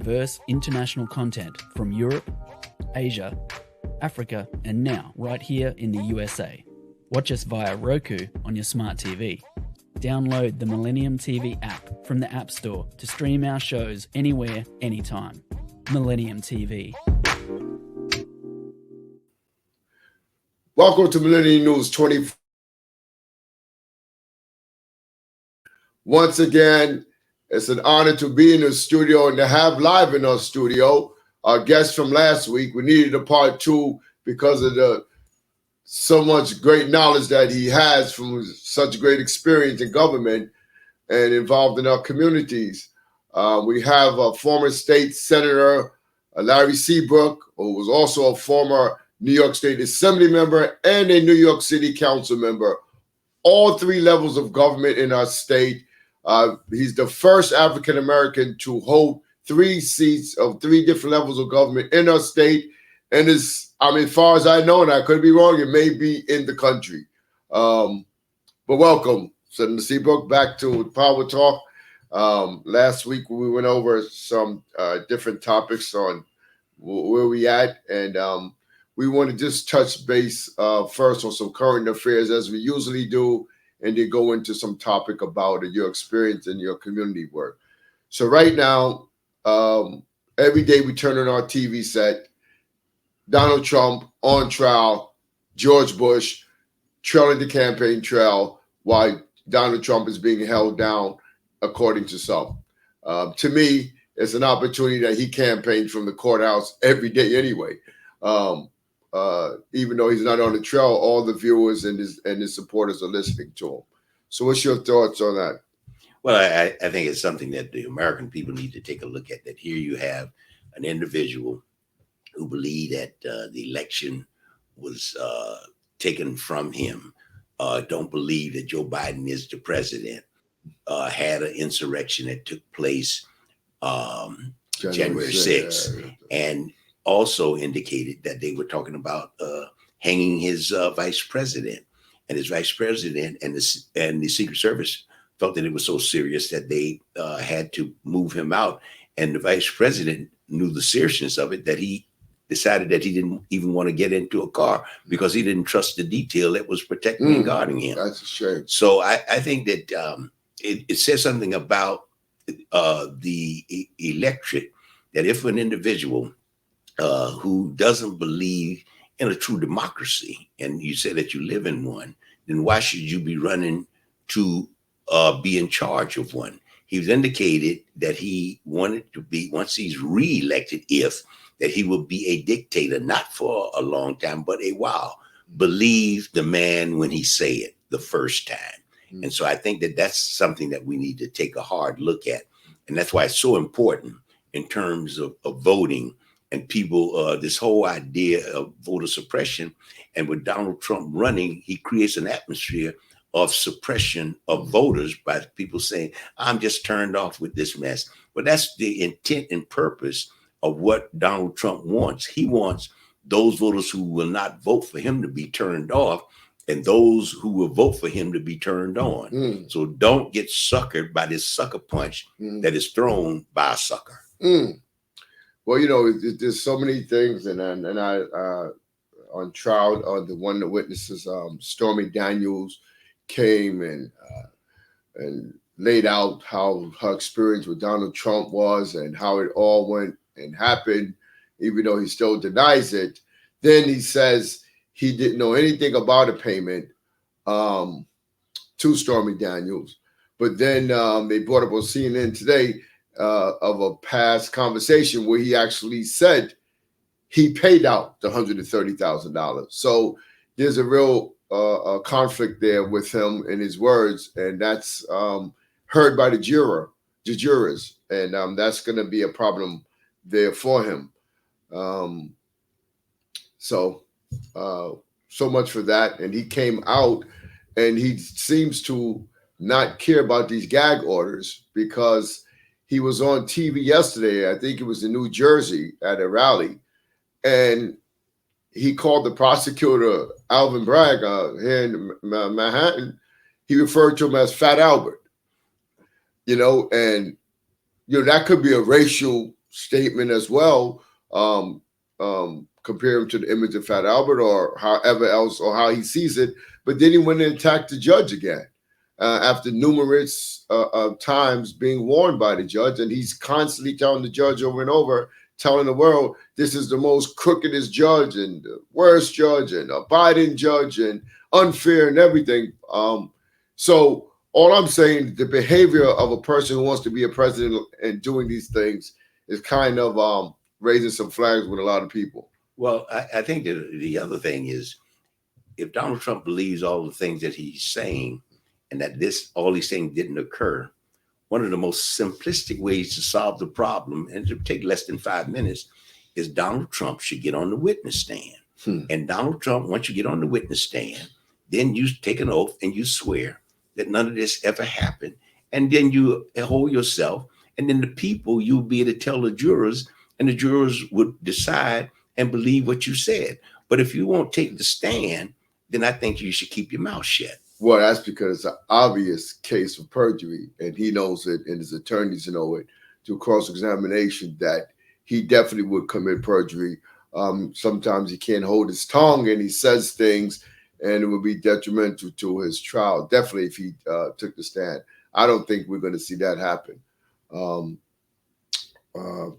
diverse international content from Europe, Asia, Africa, and now right here in the USA. Watch us via Roku on your smart TV. Download the Millennium TV app from the App Store to stream our shows anywhere, anytime. Millennium TV. Welcome to Millennium News 24. Once again, it's an honor to be in the studio and to have live in our studio our guest from last week. We needed a part two because of so much great knowledge that he has from such great experience in government and involved in our communities. We have a former state senator, Larry Seabrook, who was also a former New York State Assembly member and a New York City Council member, all three levels of government in our state. He's the first African-American to hold 3 seats of 3 different levels of government in our state. And as far as I know, and I could be wrong, it may be in the country. But welcome, Senator Seabrook, back to Power Talk. Last week, we went over some different topics on where we at. And we want to just touch base first on some current affairs, as we usually do, and then go into some topic about your experience in your community work. So right now, every day we turn on our TV set, Donald Trump on trial, George Bush trailing the campaign trail while Donald Trump is being held down, according to some. To me, it's an opportunity that he campaigned from the courthouse every day anyway. Even though he's not on the trail, all the viewers and his supporters are listening to him. So what's your thoughts on that? Well, I think it's something that the American people need to take a look at, that here you have an individual who believed that the election was taken from him, don't believe that Joe Biden is the president, had an insurrection that took place January 6th, and also indicated that they were talking about hanging his vice president, and his vice president and the Secret Service felt that it was so serious that they had to move him out. And the vice president knew the seriousness of it, that he decided that he didn't even want to get into a car because he didn't trust the detail that was protecting and guarding him. That's a shame. So I think that it says something about the electorate, that if an individual who doesn't believe in a true democracy, and you say that you live in one, then why should you be running to be in charge of one? He's indicated that he wanted to be, once he's reelected, that he will be a dictator, not for a long time, but a while. Believe the man when he say it the first time. And so I think that that's something that we need to take a hard look at. And that's why it's so important in terms of voting and people, this whole idea of voter suppression. And with Donald Trump running, he creates an atmosphere of suppression of voters by people saying, I'm just turned off with this mess. But that's the intent and purpose of what Donald Trump wants. He wants those voters who will not vote for him to be turned off, and those who will vote for him to be turned on. So don't get suckered by this sucker punch that is thrown by a sucker. Well, there's so many things, and I on trial, the one of the witnesses, Stormy Daniels, came and laid out how her experience with Donald Trump was and how it all went and happened, even though he still denies it. Then he says he didn't know anything about a payment to Stormy Daniels. But then they brought up on CNN today of a past conversation where he actually said he paid out the $130,000. So there's a real conflict there with him and his words, and that's heard by the jurors, and that's going to be a problem there for him. So much for that. And he came out, and he seems to not care about these gag orders, because he was on TV yesterday, I think it was in New Jersey at a rally, and he called the prosecutor, Alvin Bragg, here in Manhattan. He referred to him as Fat Albert, and that could be a racial statement as well, compare him to the image of Fat Albert or however else or how he sees it. But then he went and attacked the judge again after numerous times being warned by the judge. And he's constantly telling the judge over and over, telling the world, this is the most crookedest judge and the worst judge and a Biden judge and unfair and everything. So all I'm saying, the behavior of a person who wants to be a president and doing these things is kind of raising some flags with a lot of people. Well, I think that the other thing is, if Donald Trump believes all the things that he's saying and that all these things didn't occur, one of the most simplistic ways to solve the problem, and to take less than 5 minutes, is Donald Trump should get on the witness stand. And Donald Trump, once you get on the witness stand, then you take an oath and you swear that none of this ever happened. And then you hold yourself, and then the people, you'll be able to tell the jurors, and the jurors would decide and believe what you said. But if you won't take the stand, then I think you should keep your mouth shut. Well, that's because it's an obvious case of perjury, and he knows it, and his attorneys know it through cross-examination that he definitely would commit perjury. Sometimes he can't hold his tongue, and he says things, and it would be detrimental to his trial. Definitely, if he took the stand, I don't think we're going to see that happen.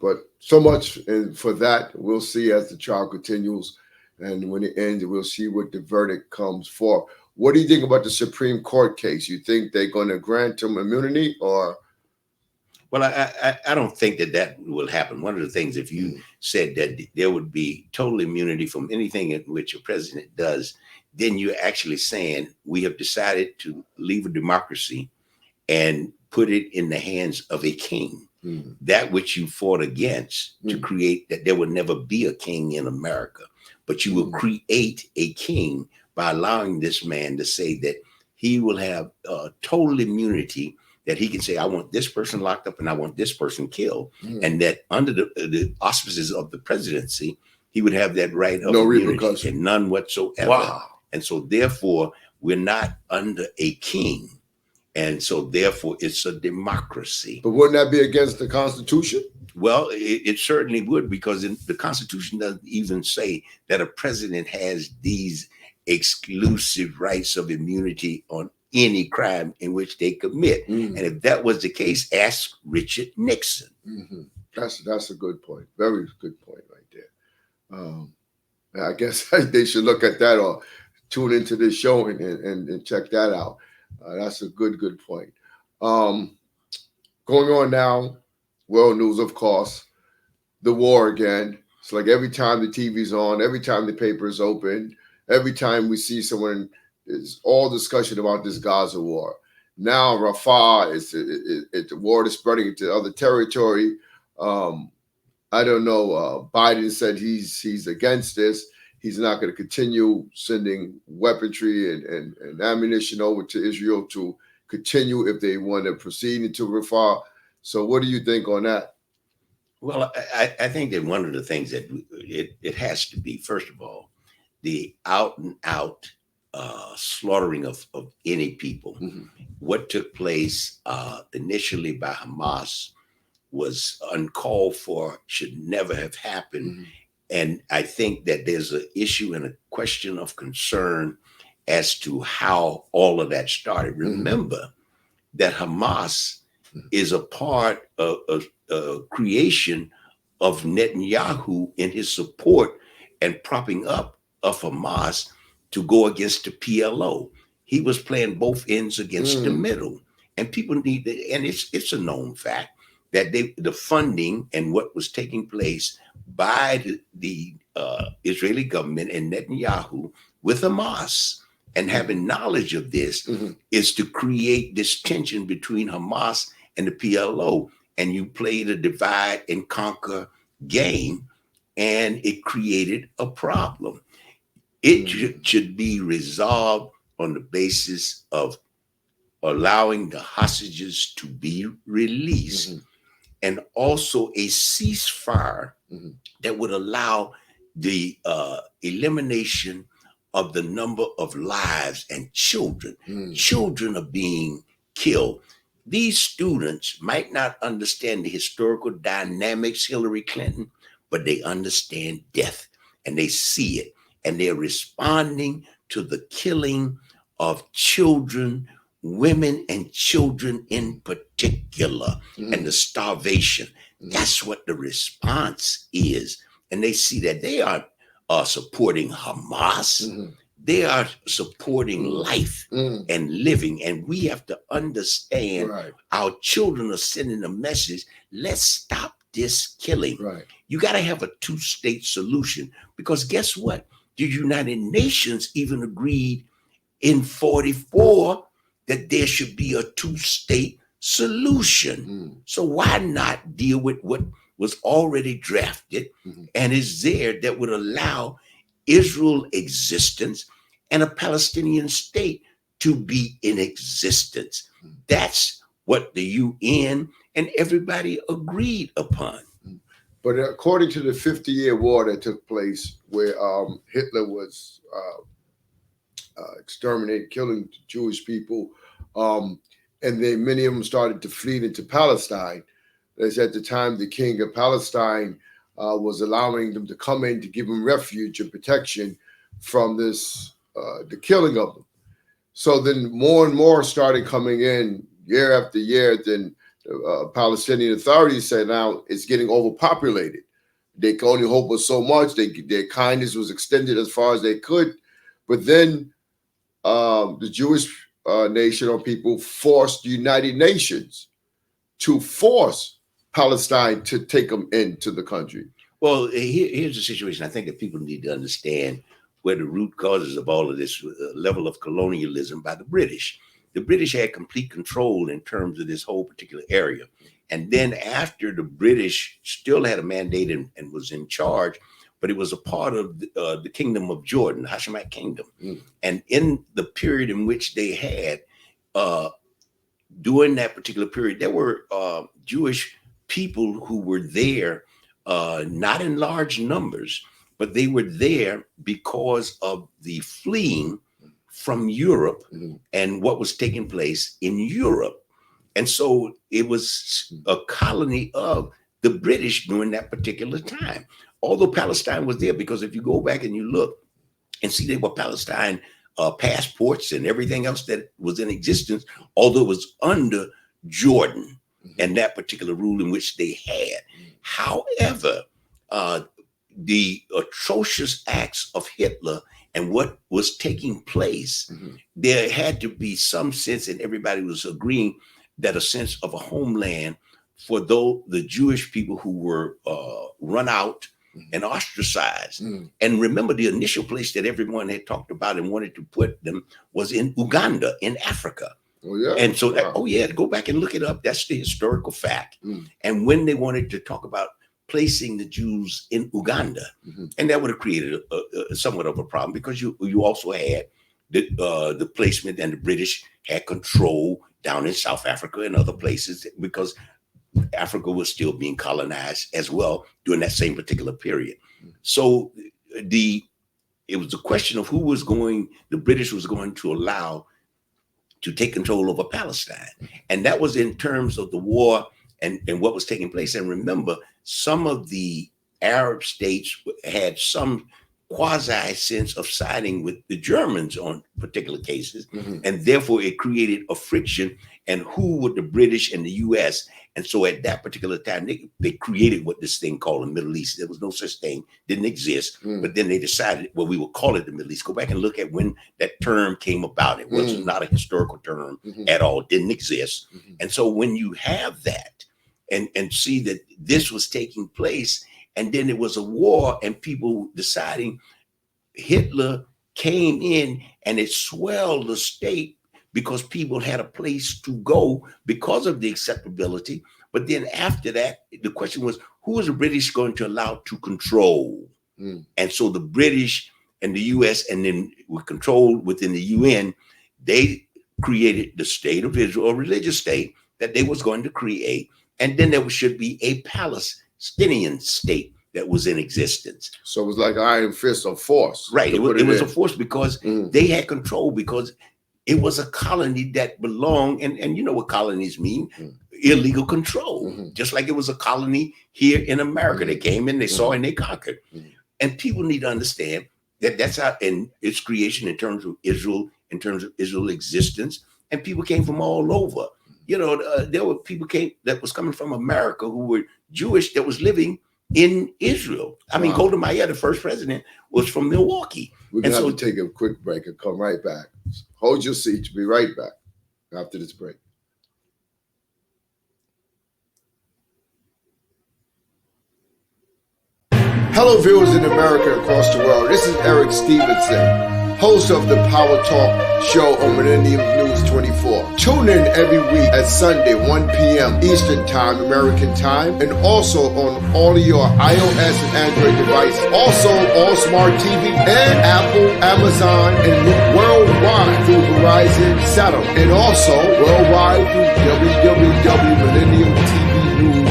But so much for that. We'll see as the trial continues, and when it ends, we'll see what the verdict comes for. What do you think about the Supreme Court case? You think they're going to grant him immunity, or? Well, I don't think that will happen. One of the things, if you said that there would be total immunity from anything in which a president does, then you're actually saying we have decided to leave a democracy and put it in the hands of a king. That which you fought against to create, that there would never be a king in America, but you will create a king by allowing this man to say that he will have total immunity, that he can say, I want this person locked up and I want this person killed. And that under the auspices of the presidency, he would have that right of no immunity repercussion, and none whatsoever. Wow. And so therefore, we're not under a king. And so therefore, it's a democracy. But wouldn't that be against the Constitution? Well, it certainly would, because the Constitution doesn't even say that a president has these exclusive rights of immunity on any crime in which they commit. And if that was the case, ask Richard Nixon. That's a good point. Very good point right there. I guess they should look at that or tune into this show and check that out. That's a good point. Going on now, world news, of course, the war again. It's like every time the TV's on, every time the paper is open, every time we see someone, it's all discussion about this Gaza war. Now Rafah, the war is spreading into other territory. I don't know. Biden said he's against this. He's not going to continue sending weaponry and ammunition over to Israel to continue if they want to proceed into Rafah. So what do you think on that? Well, I think that one of the things that it has to be, first of all, the out and out slaughtering of any people. What took place initially by Hamas was uncalled for, should never have happened. And I think that there's an issue and a question of concern as to how all of that started. Remember that Hamas is a part of a creation of Netanyahu in his support and propping up of Hamas to go against the PLO. He was playing both ends against the middle. And people need to, and it's a known fact that the funding and what was taking place by the Israeli government and Netanyahu with Hamas, and having knowledge of this, is to create this tension between Hamas and the PLO. And you play the divide and conquer game, and it created a problem. It should be resolved on the basis of allowing the hostages to be released, and also a ceasefire that would allow the elimination of the number of lives and children. Children are being killed. These students might not understand the historical dynamics, Hillary Clinton, but they understand death and they see it, and they're responding to the killing of children, women and children in particular, and the starvation. That's what the response is. And they see that they are supporting Hamas. They are supporting life and living. And we have to understand our children are sending a message. Let's stop this killing. You got to have a two-state solution, because guess what? The United Nations even agreed in 44 that there should be a two-state solution. So why not deal with what was already drafted and is there, that would allow Israel existence and a Palestinian state to be in existence? That's what the UN and everybody agreed upon. But according to the 50-year war that took place, where Hitler was exterminating, killing Jewish people, and then many of them started to flee into Palestine. As at the time, the king of Palestine was allowing them to come in to give them refuge and protection from this, the killing of them. So then more and more started coming in year after year. Then Palestinian authorities said, now it's getting overpopulated. They could only hope for so much. Their kindness was extended as far as they could. But then the Jewish nation or people forced the United Nations to force Palestine to take them into the country. Well, here's the situation. I think that people need to understand where the root causes of all of this level of colonialism by the British. The British had complete control in terms of this whole particular area. And then after the British still had a mandate and was in charge, but it was a part of the kingdom of Jordan, the Hashemite kingdom. And in the period in which they had, during that particular period, there were Jewish people who were there, not in large numbers, but they were there because of the fleeing from Europe and what was taking place in Europe. And so it was a colony of the British during that particular time. Although Palestine was there, because if you go back and you look and see, they were Palestine passports and everything else that was in existence, although it was under Jordan and that particular rule in which they had. However, the atrocious acts of Hitler and what was taking place, there had to be some sense, and everybody was agreeing that a sense of a homeland for the Jewish people who were run out and ostracized. And remember, the initial place that everyone had talked about and wanted to put them was in Uganda, in Africa. And so, go back and look it up. That's the historical fact. And when they wanted to talk about placing the Jews in Uganda, and that would have created somewhat of a problem, because you also had the placement, and the British had control down in South Africa and other places, because Africa was still being colonized as well during that same particular period. So it was a question of the British was going to allow to take control over Palestine. And that was in terms of the war and what was taking place. And remember, some of the Arab states had some quasi sense of siding with the Germans on particular cases. And therefore it created a friction. And who would the British and the US? And so at that particular time, they created what this thing called the Middle East. There was no such thing, didn't exist. But then they decided, well, we will call it the Middle East. Go back and look at when that term came about. It was not a historical term at all, didn't exist. And so when you have that and see that this was taking place, and then it was a war and people deciding, Hitler came in and it swelled the state, because people had a place to go because of the acceptability. But then after that, the question was, who was the British going to allow to control? And so the British and the US, and then were controlled within the UN, they created the state of Israel, a religious state that they was going to create. And then there should be a Palestinian state that was in existence. So it was like iron fist of force. Right. It was a force, because they had control, because It was a colony that belonged, and you know what colonies mean? Illegal control. Just like it was a colony here in America. They came in, they saw, and they conquered. And people need to understand that that's how, in its creation, in terms of Israel, in terms of Israel's existence, and people came from all over. You know, there were people that was coming from America who were Jewish that was living in Israel. I mean, Golda Meir, the first president, was from Milwaukee. We're going to have to take a quick break and come right back. Hold your seat. We'll be right back after this break. Hello, viewers in America and across the world. This is Eric Stevenson, host of the Power Talk show on Millennium News 24. Tune in every week at Sunday, 1 p.m. Eastern Time, American Time, and also on all of your iOS and Android devices. Also on Smart TV and Apple, Amazon, and worldwide through Verizon Satellite. And also worldwide through www.millenniumtvnews.com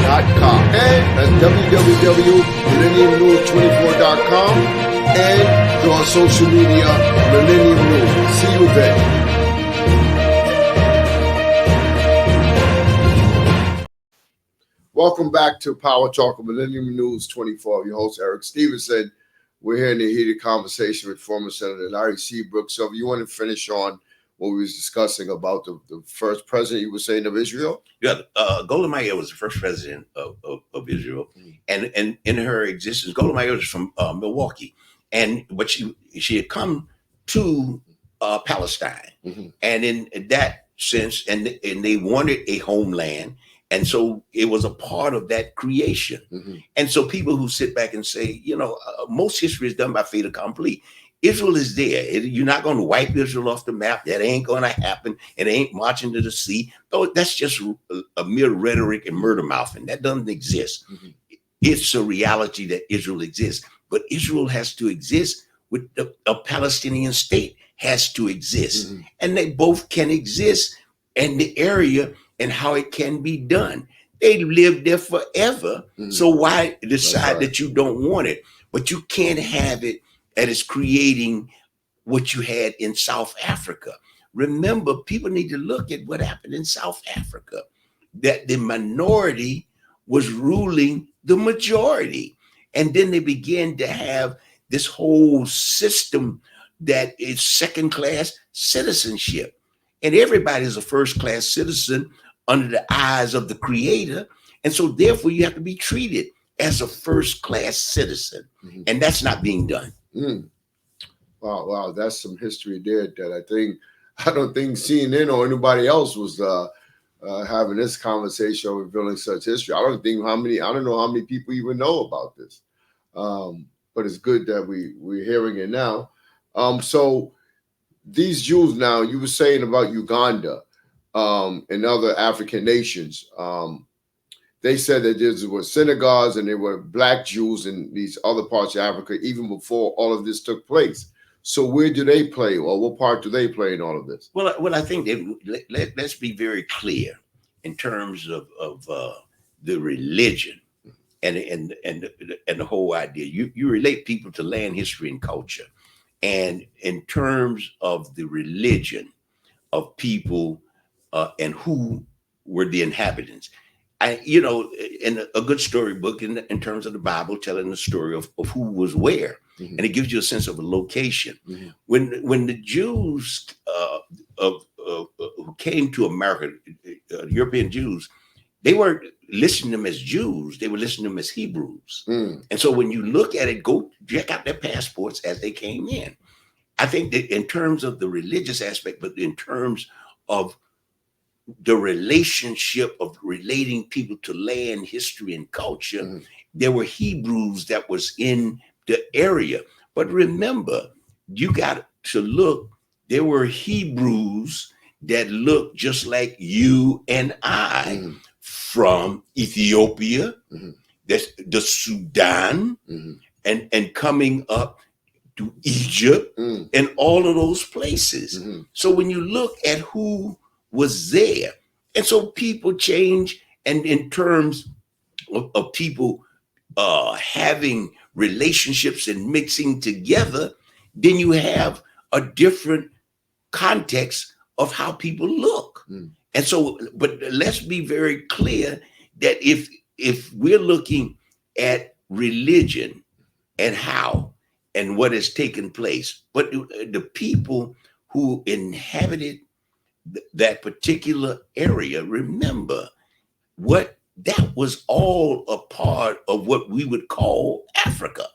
and that's www.millenniumnews24.com and through our social media, Millennium News. See you then. Welcome back to Power Talk of Millennium News 24. Your host, Eric Stevenson. We're here in a heated conversation with former Senator Larry Seabrook. So if you want to finish on what we was discussing about the first president, you were saying, of Israel? Yeah, Golda Meir was the first president of Israel. And in her existence, Golda Meir was from Milwaukee. But she had come to Palestine. And in that sense, and they wanted a homeland. And so it was a part of that creation. And so people who sit back and say, you know, most history is done by fait accompli. Israel is there. You're not going to wipe Israel off the map. That ain't going to happen. It ain't marching to the sea. Oh, that's just a mere rhetoric and murder mouthing. That doesn't exist. It's a reality that Israel exists. But Israel has to exist with a Palestinian state has to exist. And they both can exist in the area and how it can be done. They lived there forever. So why decide that you don't want it? But you can't have it that is creating what you had in South Africa. Remember, people need to look at what happened in South Africa, that the minority was ruling the majority. And then they began to have this whole system that is second-class citizenship. And everybody's a first-class citizen under the eyes of the creator. And so therefore you have to be treated as a first-class citizen. And that's not being done. Wow, that's some history there that I don't think CNN or anybody else was having this conversation or revealing such history. I don't know how many people even know about this. But it's good that we're hearing it now. So these Jews now, you were saying about Uganda and other African nations, they said that there were synagogues and there were black Jews in these other parts of Africa even before all of this took place. So where do they play, or what part do they play in all of this? Well, I think let's be very clear in terms of the religion and the whole idea. You relate people to land, history, and culture, and in terms of the religion of people and who were the inhabitants. In a good storybook in terms of the Bible, telling the story of who was where, and it gives you a sense of a location. When the Jews who came to America, European Jews, they weren't listening to them as Jews; they were listening to them as Hebrews. And so when you look at it, go check out their passports as they came in. I think that in terms of the religious aspect, but in terms of the relationship of relating people to land, history, and culture, there were Hebrews that was in the area. But remember, you got to look, there were Hebrews that looked just like you and I from Ethiopia, the Sudan, and coming up to Egypt and all of those places. So when you look at who was there, and so people change, and in terms of people having relationships and mixing together, then you have a different context of how people look. And so, but let's be very clear that if we're looking at religion and how and what has taken place, but the people who inhabited that particular area, remember what that was all a part of what we would call Africa.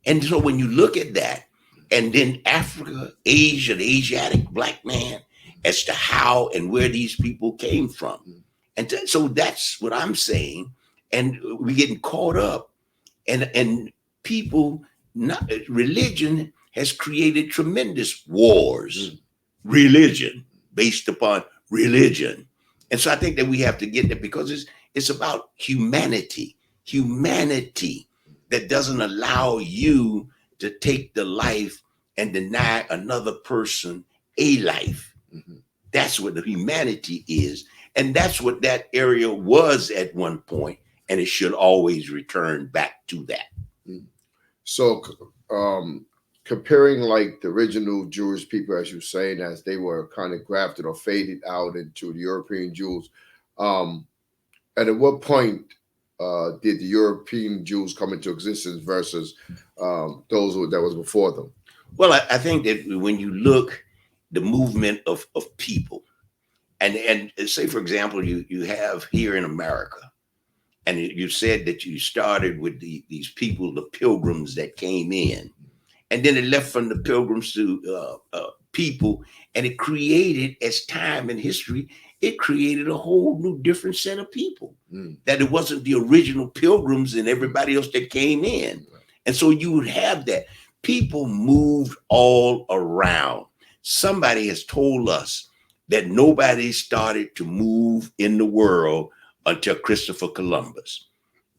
And so when you look at that, and then Africa, Asia, the Asiatic black man, as to how and where these people came from. And so that's what I'm saying. And we're getting caught up. And people, religion has created tremendous wars. Religion, based upon religion. And so I think that we have to get there, because it's about humanity that doesn't allow you to take the life and deny another person a life. That's what the humanity is. And that's what that area was at one point, and it should always return back to that. So comparing like the original Jewish people, as you're saying, as they were kind of grafted or faded out into the European Jews, and at what point did the European Jews come into existence versus those that was before them? Well, I think that when you look the movement of people, and say, for example, you have here in America, and you said that you started with these people, the pilgrims that came in, and then it left from the pilgrims to people, and it created, as time and history, it created a whole new different set of people. That it wasn't the original pilgrims and everybody else that came in. And so you would have that. People moved all around. Somebody has told us that nobody started to move in the world until Christopher Columbus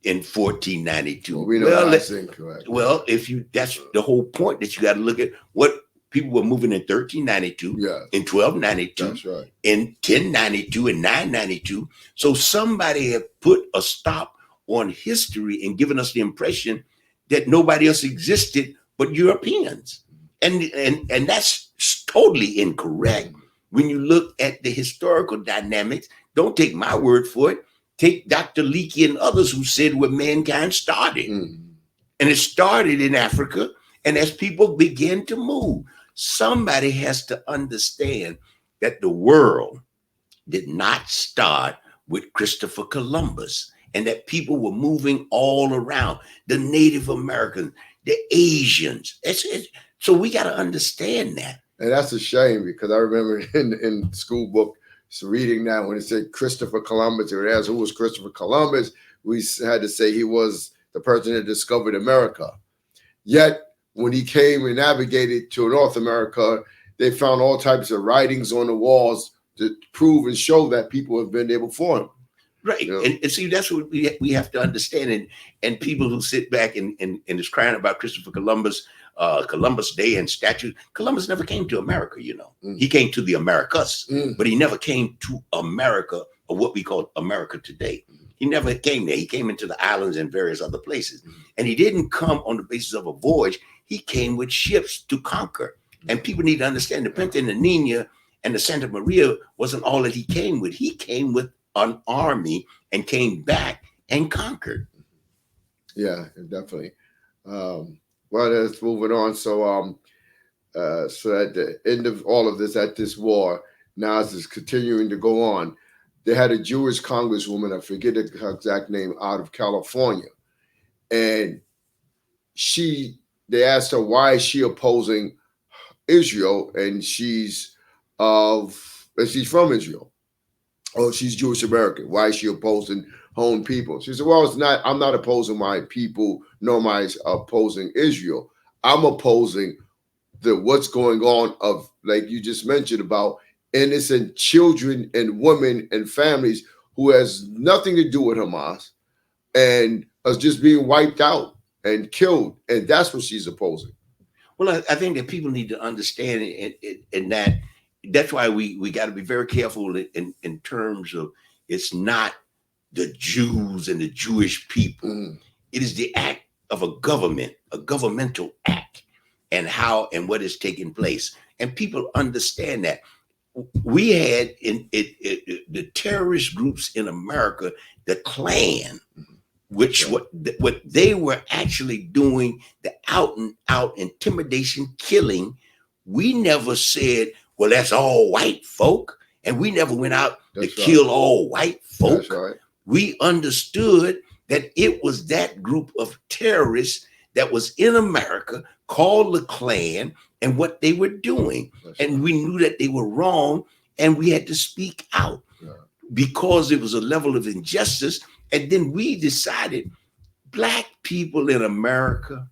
in 1492. Well, we know that's incorrect. Well, that's the whole point, that you got to look at what people were moving in 1392, in 1292, that's right, in 1092, and 992. So somebody had put a stop on history and given us the impression that nobody else existed but Europeans. And that's totally incorrect. When you look at the historical dynamics, don't take my word for it. Take Dr. Leakey and others who said where mankind started. And it started in Africa. And as people began to move, somebody has to understand that the world did not start with Christopher Columbus, and that people were moving all around. The Native Americans, the Asians. So we got to understand that. And that's a shame, because I remember in school book reading that when it said Christopher Columbus, it asked who was Christopher Columbus. We had to say he was the person that discovered America. Yet when he came and navigated to North America, they found all types of writings on the walls to prove and show that people have been there before him. Right. You know? And see, that's what we have to understand. And people who sit back and is crying about Christopher Columbus, Columbus Day and statues. Columbus never came to America, you know. He came to the Americas, but he never came to America, or what we call America today. He never came there. He came into the islands and various other places. And he didn't come on the basis of a voyage. He came with ships to conquer. And people need to understand the Pinta and the Nina and the Santa Maria wasn't all that he came with. He came with an army and came back and conquered. Yeah, definitely. Well, let's move it on. So at the end of all of this, at this war, now as it's continuing to go on, they had a Jewish congresswoman, I forget her exact name, out of California. And they asked her, why is she opposing Israel? And she's from Israel. Oh, she's Jewish American. Why is she opposing her own people? She said, well, I'm not opposing my people, nor am I opposing Israel. I'm opposing what's going on of, like you just mentioned, about innocent children and women and families who has nothing to do with Hamas and is just being wiped out and killed. And that's what she's opposing. Well, I think that people need to understand it, and that's why we got to be very careful in terms of, it's not the Jews and the Jewish people. It is the act of a governmental act, and how and what is taking place. And people understand that. we had the terrorist groups in America, the Klan, which what they were actually doing, the out and out intimidation, killing. We never said, well, that's all white folk, and we never went out to kill all white folk. That's right. We understood that it was that group of terrorists that was in America called the Klan and what they were doing. And we knew that they were wrong, and we had to speak out because it was a level of injustice. And then we decided Black people in America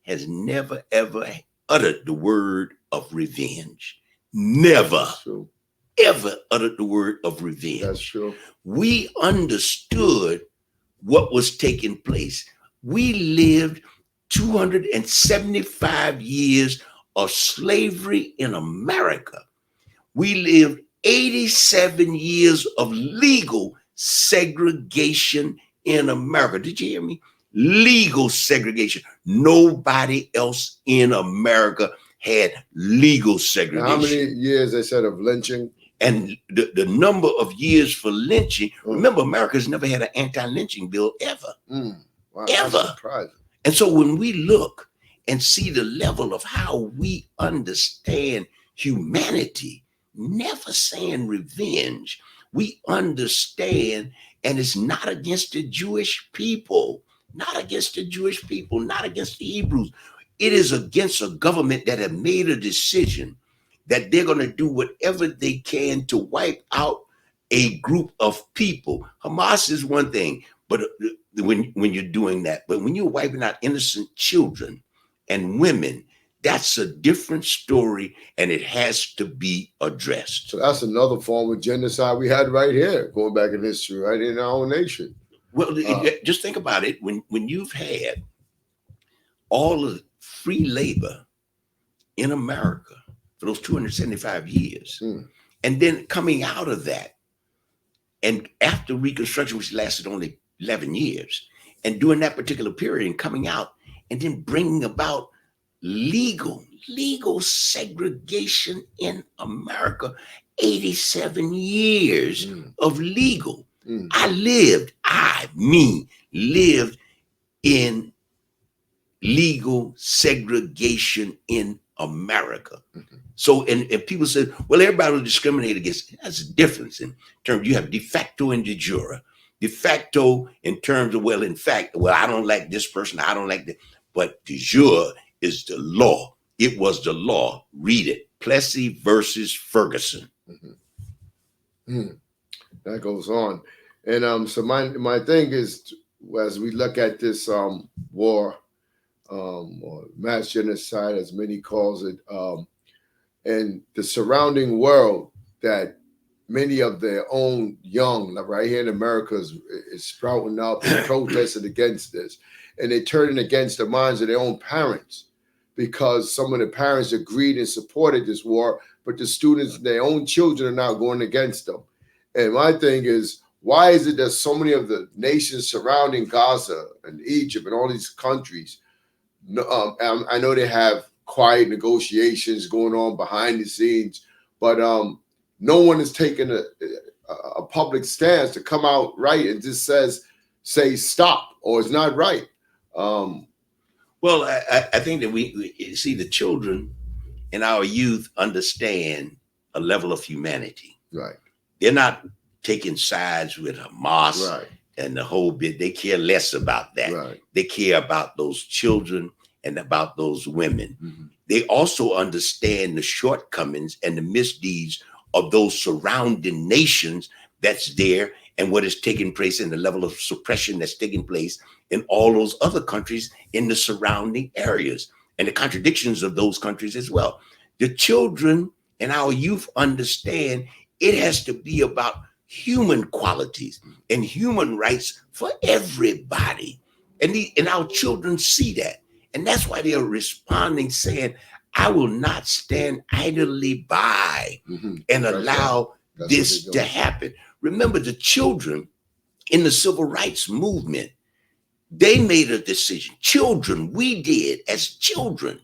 has never, ever uttered the word of revenge. Never, ever uttered the word of revenge. That's true. We understood what was taking place. We lived 275 years of slavery in America. We lived 87 years of legal segregation in America. Did you hear me? Legal segregation. Nobody else in America had legal segregation. How many years they said of lynching? And the number of years for lynching. Remember, America's never had an anti-lynching bill ever. Wow, ever. that's surprising. And so when we look and see the level of how we understand humanity, never saying revenge, we understand, and it's not against the Jewish people, not against the Jewish people, not against the Hebrews. It is against a government that have made a decision that they're going to do whatever they can to wipe out a group of people. Hamas is one thing, but when you're doing that, but when you're wiping out innocent children and women, that's a different story, and it has to be addressed. So that's another form of genocide we had right here, going back in history, right in our own nation. Well, just think about it. When you've had all of free labor in America for those 275 years, and then coming out of that, and after Reconstruction, which lasted only 11 years, and during that particular period, and coming out, and then bringing about legal segregation in America, 87 years of legal. I lived in legal segregation in America. So, and people said, well, everybody will discriminate against. That's a difference in terms. You have de facto and de jure. De facto in terms of, well, in fact, well, I don't like this person, I don't like that. But de jure is the law. It was the law. Read it. Plessy versus Ferguson. That goes on. And so my thing is, as we look at this war, or mass genocide, as many calls it, and the surrounding world, that many of their own young, like right here in America, is sprouting up and protesting against this. And they're turning against the minds of their own parents, because some of the parents agreed and supported this war, but the students, their own children, are now going against them. And my thing is, why is it that so many of the nations surrounding Gaza and Egypt and all these countries, I know they have quiet negotiations going on behind the scenes, but no one is taking a public stance to come out right and just say stop, or it's not right. Well, I think that we see the children and our youth understand a level of humanity. Right. They're not taking sides with Hamas Right. and the whole bit. They care less about that. Right. They care about those children and about those women. They also understand the shortcomings and the misdeeds of those surrounding nations that's there, and what is taking place, and the level of suppression that's taking place in all those other countries in the surrounding areas, and the contradictions of those countries as well. The children and our youth understand it has to be about human qualities and human rights for everybody. And our children see that. And that's why they are responding, saying, I will not stand idly by and allow this to happen. Remember, the children in the civil rights movement, they made a decision. Children, we did as children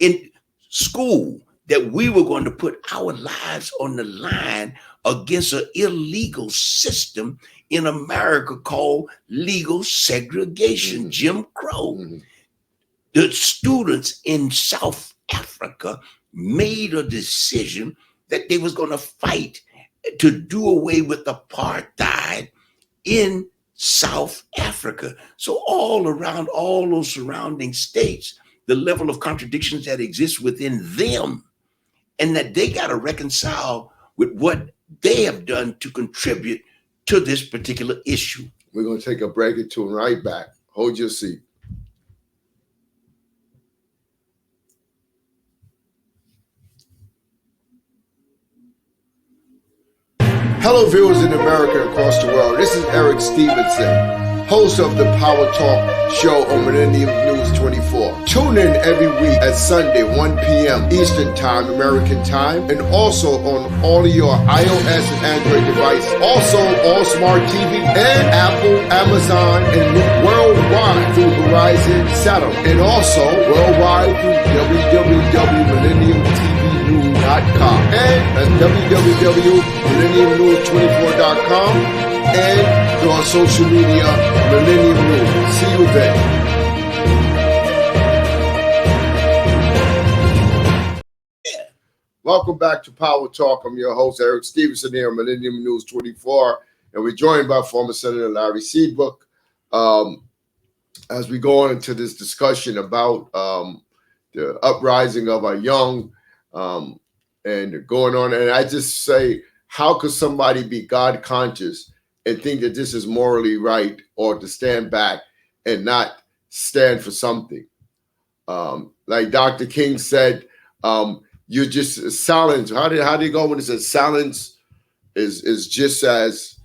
in school, that we were going to put our lives on the line against an illegal system in America called legal segregation, Jim Crow. The students in South Africa made a decision that they was going to fight to do away with apartheid in South Africa. So all around all those surrounding states, the level of contradictions that exist within them, and that they got to reconcile with what they have done to contribute to this particular issue. We're going to take a break and tune right back. Hold your seat. Hello, viewers in America and across the world. This is Eric Stevenson, host of the Power Talk show on Millennium News 24. Tune in every week at Sunday, 1 p.m. Eastern Time, American Time, and also on all of your iOS and Android devices. Also, all smart TV and Apple, Amazon, and worldwide through Verizon Satellite. And also worldwide through www.millenniumtvnews.com and that's www.millenniumnews24.com and through our social media, Millennium News. See you then. Welcome back to Power Talk. I'm your host, Eric Stevenson here on Millennium News 24, and we're joined by former Senator Larry Seabrook as we go on into this discussion about the uprising of our young and going on. And I just say, how could somebody be God conscious and think that this is morally right, or to stand back and not stand for something? Like Dr. King said, you're just silence. How did he go when he said silence is just as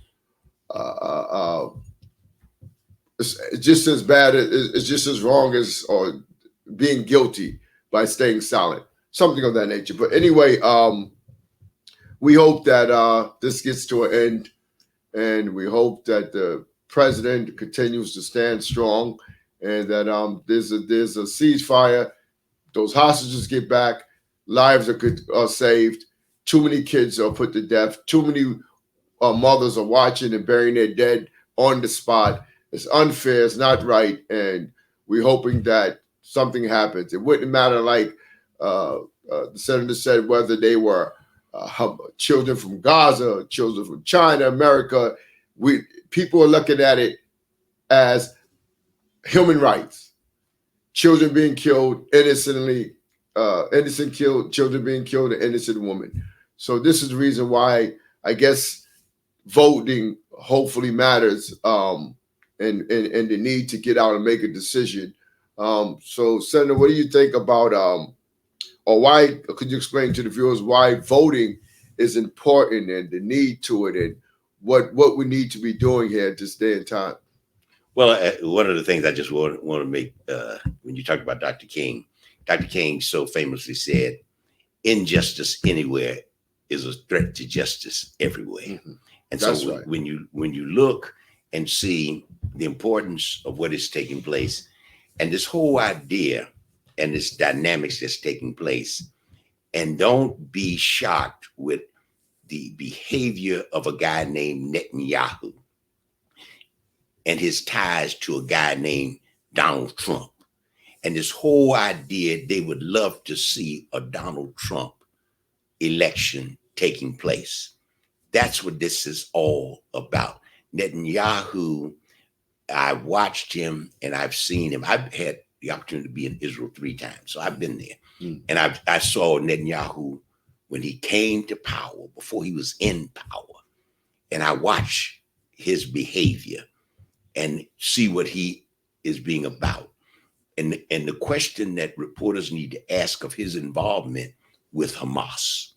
it's just as bad, it's just as wrong as or being guilty by staying silent, something of that nature. But anyway, we hope that this gets to an end, and we hope that the president continues to stand strong, and that there's a ceasefire, those hostages get back, lives are saved. Too many kids are put to death. Too many mothers are watching and burying their dead on the spot. It's unfair. It's not right. And we're hoping that something happens. It wouldn't matter, like the senator said, whether they were children from Gaza, children from China, America. People are looking at it as human rights. Children being killed innocently, children being killed, an innocent woman. So this is the reason why I guess voting hopefully matters, and the need to get out and make a decision. So Senator, what do you think about or why, could you explain to the viewers why voting is important and the need to it, and what we need to be doing here at this day and time? Well, one of the things I just want to make, when you talk about Dr. King so famously said, injustice anywhere is a threat to justice everywhere. Mm-hmm. And that's so right. when you look and see the importance of what is taking place, and this whole idea and this dynamics that's taking place, and don't be shocked with the behavior of a guy named Netanyahu and his ties to a guy named Donald Trump. And this whole idea, they would love to see a Donald Trump election taking place. That's what this is all about. Netanyahu, I watched him and I've seen him. I've had the opportunity to be in Israel 3 times, so I've been there. And I saw Netanyahu when he came to power, before he was in power. And I watched his behavior and see what he is being about. And the question that reporters need to ask of his involvement with Hamas,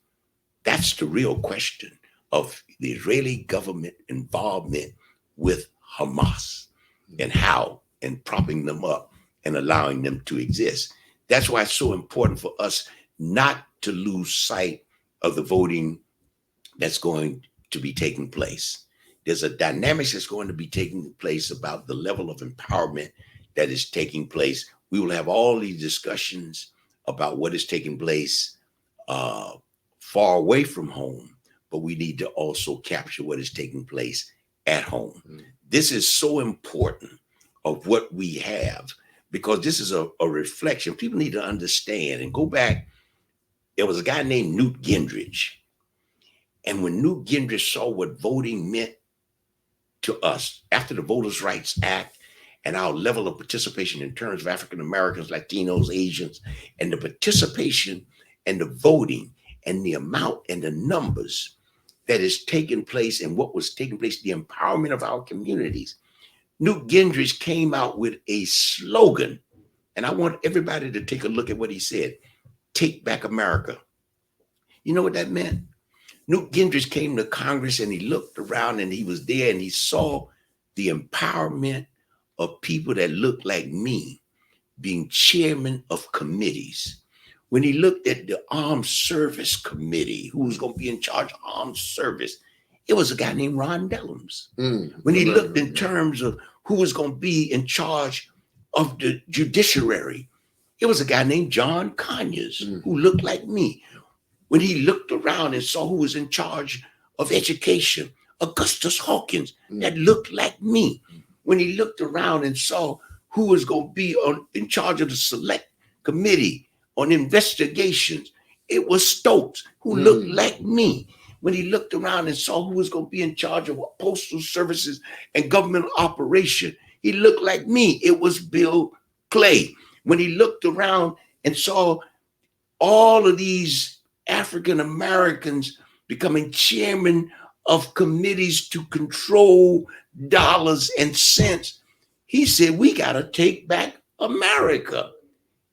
that's the real question of the Israeli government involvement with Hamas, and how, and propping them up and allowing them to exist. That's why it's so important for us not to lose sight of the voting that's going to be taking place. There's a dynamics that's going to be taking place about the level of empowerment that is taking place. We will have all these discussions about what is taking place far away from home, but we need to also capture what is taking place at home. This is so important of what we have, because this is a reflection. People need to understand and go back. There was a guy named Newt Gingrich. And when Newt Gingrich saw what voting meant to us after the Voters' Rights Act and our level of participation in terms of African Americans, Latinos, Asians, and the participation and the voting and the amount and the numbers that is taking place and what was taking place, the empowerment of our communities, Newt Gingrich came out with a slogan. And I want everybody to take a look at what he said. Take back America. You know what that meant? Newt Gingrich came to Congress and he looked around and he was there and he saw the empowerment of people that looked like me being chairman of committees. When he looked at the Armed Service Committee, who was going to be in charge of armed service, it was a guy named Ron Dellums. When he looked in terms of who was going to be in charge of the judiciary, it was a guy named John Conyers, who looked like me. When he looked around and saw who was in charge of education, Augustus Hawkins, that looked like me. When he looked around and saw who was going to be in charge of the select committee on investigations, it was Stokes, who looked like me. When he looked around and saw who was going to be in charge of postal services and government operation, he looked like me. It was Bill Clay. When he looked around and saw all of these African Americans becoming chairman of committees to control dollars and cents, he said, we got to take back America.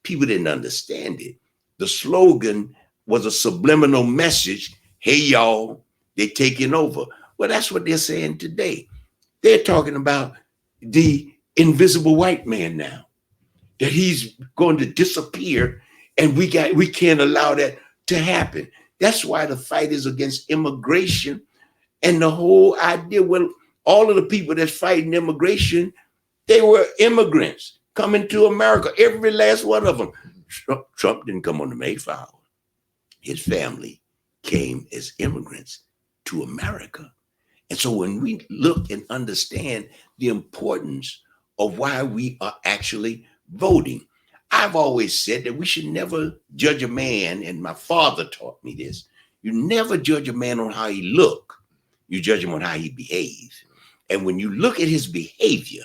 People didn't understand it. The slogan was a subliminal message. Hey, y'all, they're taking over. Well, that's what they're saying today. They're talking about the invisible white man now, that he's going to disappear, and we can't allow that to happen. That's why the fight is against immigration and the whole idea. Well, all of the people that's fighting immigration, they were immigrants coming to America, every last one of them. Trump didn't come on the Mayflower. His family came as immigrants to America. And so when we look and understand the importance of why we are actually voting, I've always said that we should never judge a man, and my father taught me this. You never judge a man on how he look. You judge him on how he behaves. And when you look at his behavior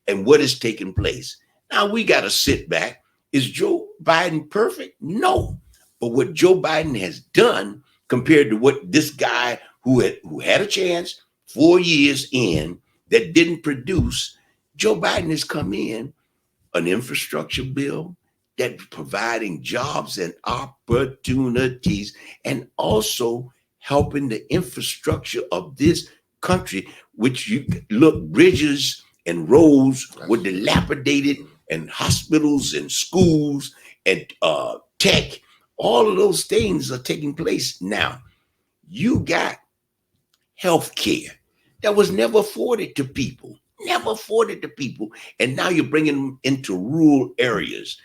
and what is taking place, now we got to sit back. Is Joe Biden perfect? No. But what Joe Biden has done compared to what this guy who had a chance 4 years in that didn't produce, Joe Biden has come in, an infrastructure bill that's providing jobs and opportunities, and also helping the infrastructure of this country, which you look, bridges and roads were dilapidated, and hospitals and schools and tech, all of those things are taking place now. You got health care that was never afforded to people, and now you're bringing them into rural areas.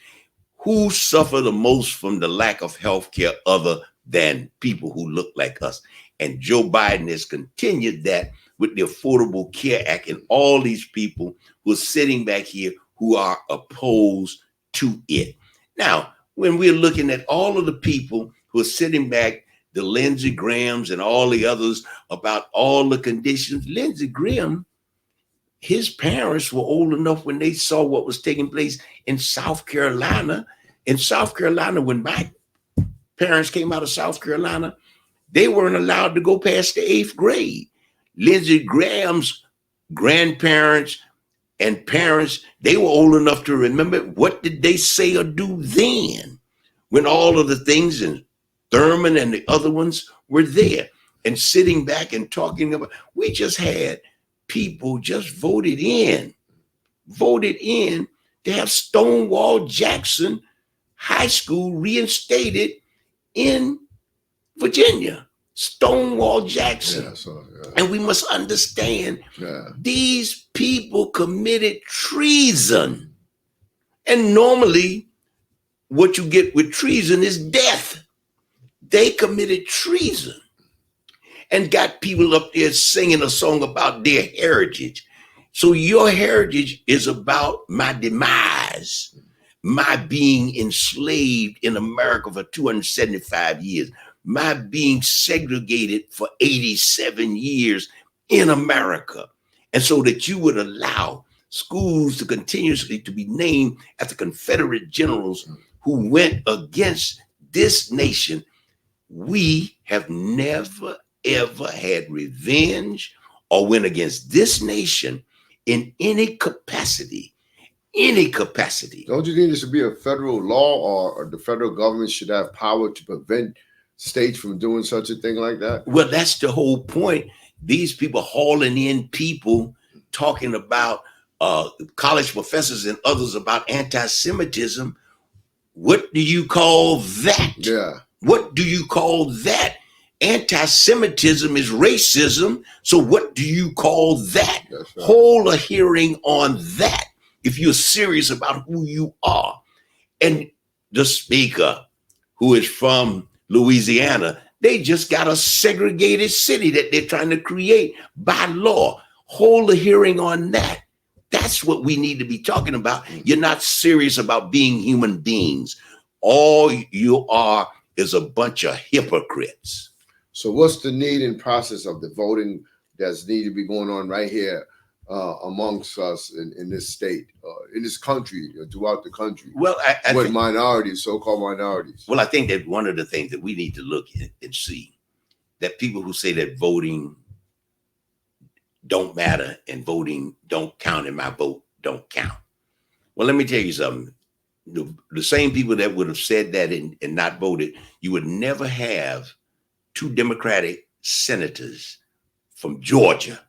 Who suffer the most from the lack of health care other than people who look like us? And Joe Biden has continued that with the Affordable Care Act and all these people who are sitting back here who are opposed to it. Now, when we're looking at all of the people who are sitting back, the Lindsey Grahams and all the others about all the conditions, Lindsey Graham, his parents were old enough when they saw what was taking place in South Carolina. In South Carolina, when my parents came out of South Carolina, they weren't allowed to go past the 8th grade. Lindsey Graham's grandparents and parents, they were old enough to remember what did they say or do then when all of the things in Thurman and the other ones were there and sitting back and talking about. We just had people just voted in to have Stonewall Jackson High School reinstated in Virginia. Stonewall Jackson. And we must understand these people committed treason. And normally what you get with treason is death. They committed treason and got people up there singing a song about their heritage. So your heritage is about my demise, my being enslaved in America for 275 years, my being segregated for 87 years in America. And so that you would allow schools to continuously to be named after Confederate generals who went against this nation. We have never, ever had revenge or went against this nation in any capacity. Any capacity. Don't you think there should be a federal law, or the federal government should have power to prevent states from doing such a thing like that? Well, that's the whole point. These people hauling in people talking about college professors and others about anti-Semitism. What do you call that? Yeah. What do you call that? Anti-Semitism is racism. So what do you call that? Right. Hold a hearing on that if you're serious about who you are. And the speaker, who is from Louisiana, they just got a segregated city that they're trying to create by law. Hold a hearing on that. That's what we need to be talking about. You're not serious about being human beings. All you are is a bunch of hypocrites. So what's the need and process of the voting that's need to be going on right here amongst us in this state, in this country, throughout the country? Well, I with think, minorities, so-called minorities. well, I think that one of the things that we need to look at and see, that people who say that voting don't matter and voting don't count and my vote don't count. Well, let me tell you something. The same people that would have said that and not voted, you would never have two Democratic senators from Georgia,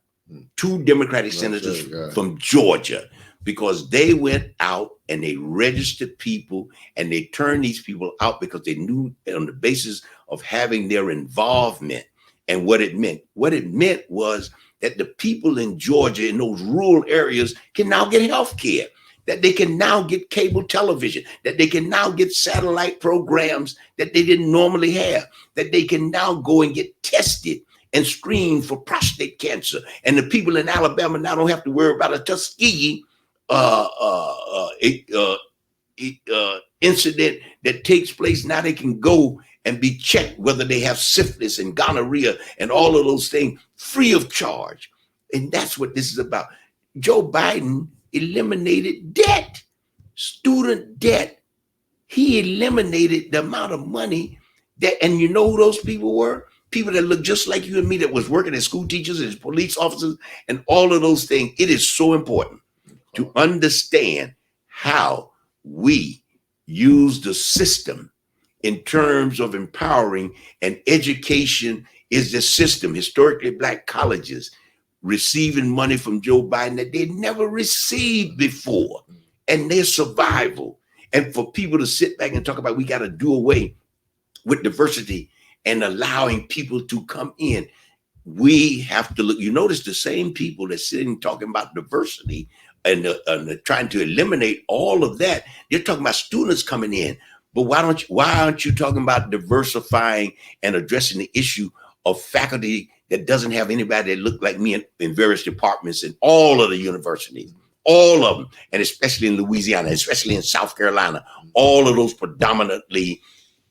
two Democratic senators from Georgia, because they went out and they registered people and they turned these people out because they knew on the basis of having their involvement and what it meant. What it meant was that the people in Georgia in those rural areas can now get health care, that they can now get cable television, that they can now get satellite programs that they didn't normally have, that they can now go and get tested and screened for prostate cancer. And the people in Alabama now don't have to worry about a Tuskegee incident that takes place. Now they can go and be checked whether they have syphilis and gonorrhea and all of those things free of charge. And that's what this is about. Joe Biden eliminated debt, student debt. He eliminated the amount of money that, and you know who those people were? People that look just like you and me, that was working as school teachers and police officers and all of those things. It is so important to understand how we use the system in terms of empowering, and education is the system. Historically Black colleges receiving money from Joe Biden that they never received before, and their survival. And for people to sit back and talk about we got to do away with diversity and allowing people to come in, we have to look. You notice the same people that sitting talking about diversity and trying to eliminate all of that, they're talking about students coming in. But why aren't you talking about diversifying and addressing the issue of faculty that doesn't have anybody that look like me in various departments in all of the universities, all of them, and especially in Louisiana, especially in South Carolina, all of those predominantly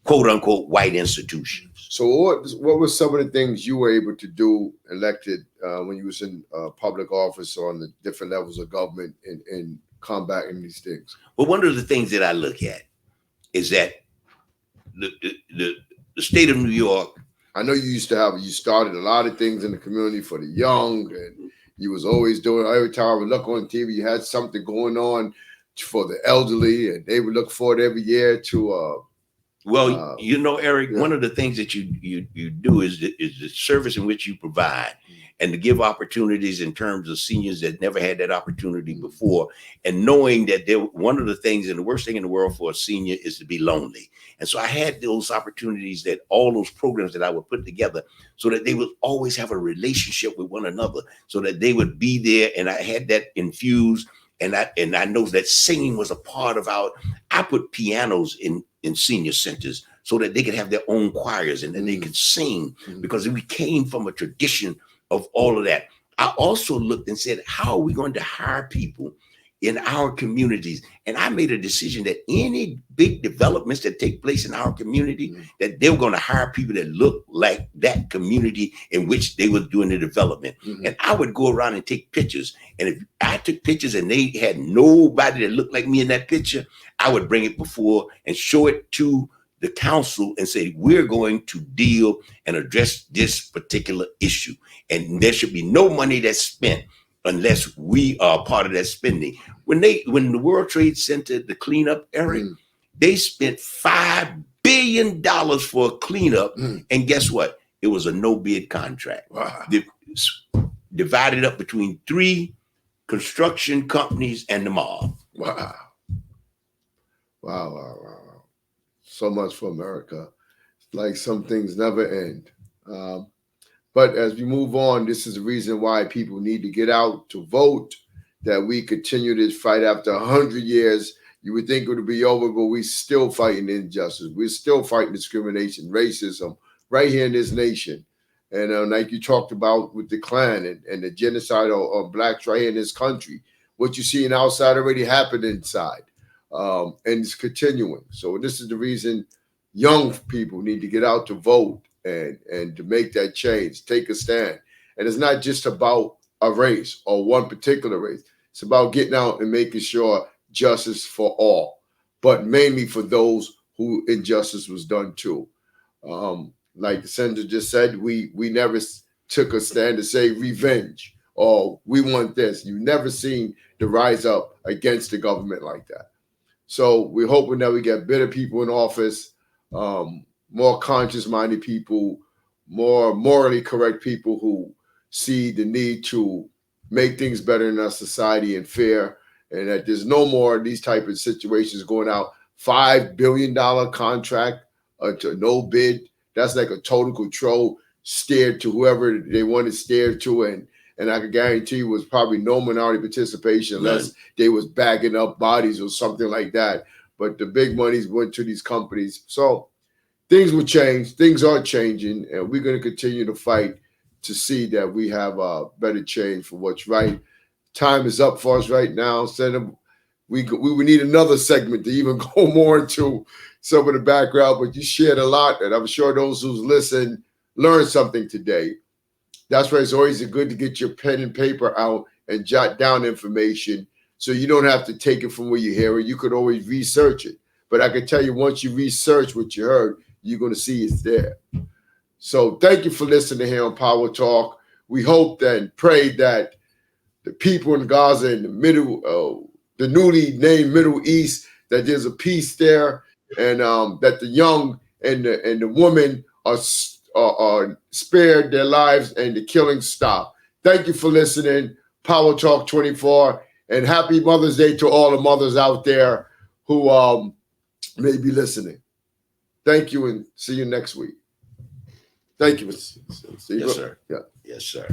quote unquote white institutions. So what were some of the things you were able to do elected when you was in public office or on the different levels of government in combating these things? Well, one of the things that I look at is that the state of New York. I know you started a lot of things in the community for the young, and you was always doing, every time I would look on TV, you had something going on for the elderly, and they would look forward every year to Eric, one of the things that you do is the service in which you provide, and to give opportunities in terms of seniors that never had that opportunity before, and knowing that one of the things and the worst thing in the world for a senior is to be lonely. And so I had those opportunities, that all those programs that I would put together so that they would always have a relationship with one another, so that they would be there. And I had that infused. And I know that singing was a part of I put pianos in senior centers so that they could have their own choirs and then they could sing, because we came from a tradition of all of that. I also looked and said, how are we going to hire people in our communities? And I made a decision that any big developments that take place in our community, that they were going to hire people that look like that community in which they were doing the development. And I would go around and take pictures. And if I took pictures and they had nobody that looked like me in that picture, I would bring it before and show it to the council and say, we're going to deal and address this particular issue. And there should be no money that's spent unless we are part of that spending. When the World Trade Center, the cleanup, Eric, they spent $5 billion for a cleanup. And guess what? It was a no-bid contract. Wow. Divided up between 3 construction companies and the mob. Wow. Wow, wow, wow. So much for America. It's like some things never end. But as we move on, this is the reason why people need to get out to vote, that we continue this fight after 100 years. You would think it would be over, but we're still fighting injustice. We're still fighting discrimination, racism right here in this nation. And like you talked about with the Klan and the genocide of blacks right here in this country, what you see outside already happened inside. And it's continuing. So this is the reason young people need to get out to vote and to make that change, take a stand. And it's not just about a race or one particular race. It's about getting out and making sure justice for all, but mainly for those who injustice was done to. Like the senator just said, we never took a stand to say revenge or we want this. You've never seen the rise up against the government like that. So we're hoping that we get better people in office, more conscious-minded people, more morally correct people who see the need to make things better in our society and fair, and that there's no more of these type of situations going out. $5 billion contract to no bid. That's like a total control, steered to whoever they want to steer to, and I can guarantee you was probably no minority participation unless they was bagging up bodies or something like that. But the big monies went to these companies. So things will change. Things are changing, and we're going to continue to fight to see that we have a better change for what's right. Time is up for us right now. Senator, we would need another segment to even go more into some of the background, but you shared a lot, and I'm sure those who listen learned something today. That's why it's always good to get your pen and paper out and jot down information so you don't have to take it from where you hear it. You could always research it. But I can tell you, once you research what you heard, you're going to see it's there. So thank you for listening here on Power Talk. We hope and pray that the people in Gaza and the newly named Middle East, that there's a peace there, and that the young and the women are spared their lives and the killing stop. Thank you for listening. Power Talk 24, and happy Mother's Day to all the mothers out there who may be listening. Thank you, and see you next week. Thank you. Yes, sir. Yeah. Yes, sir.